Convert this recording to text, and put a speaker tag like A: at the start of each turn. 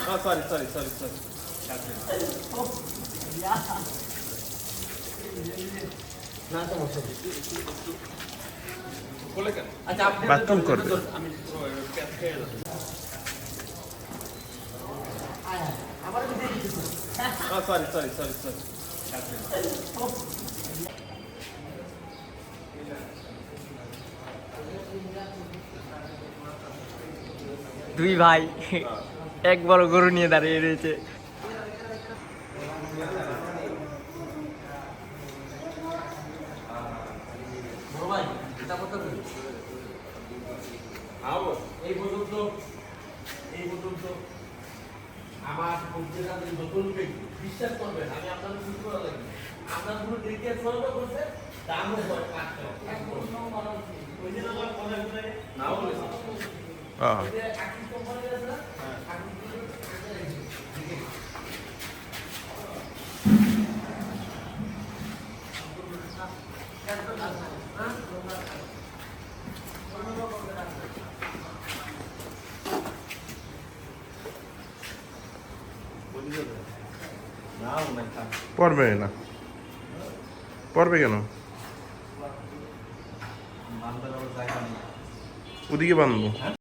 A: Sorry.
B: না সমস্যা
A: বলে কেন?
B: আচ্ছা আপনি
C: বাথরুম করবে।
A: আমি ক্যাপ খেয়ে যাবো।
B: আমার ভিতরে কিছু
A: সরি।
D: দুই ভাই এক বড় গরু নিয়ে দাঁড়িয়ে রয়েছে।
B: বড় ভাই এটা কথা বলি এই পর্যন্ত আমার পত্রিকা নতুন ব্যক্তি বিশ্বাস করবেন আমি আপনাদের কিছু করা লাগবে আপনার পুরো দেখে সলভ করছে দাম হয় 5 টাকা এক বছর মানুষ ওই যে আমার কথা শুনে
A: না বলে
B: ওই যে আকিস কোম্পানি আছে না
C: পড়বে না, পড়বে কেন? ওদিকে বাঁধবো।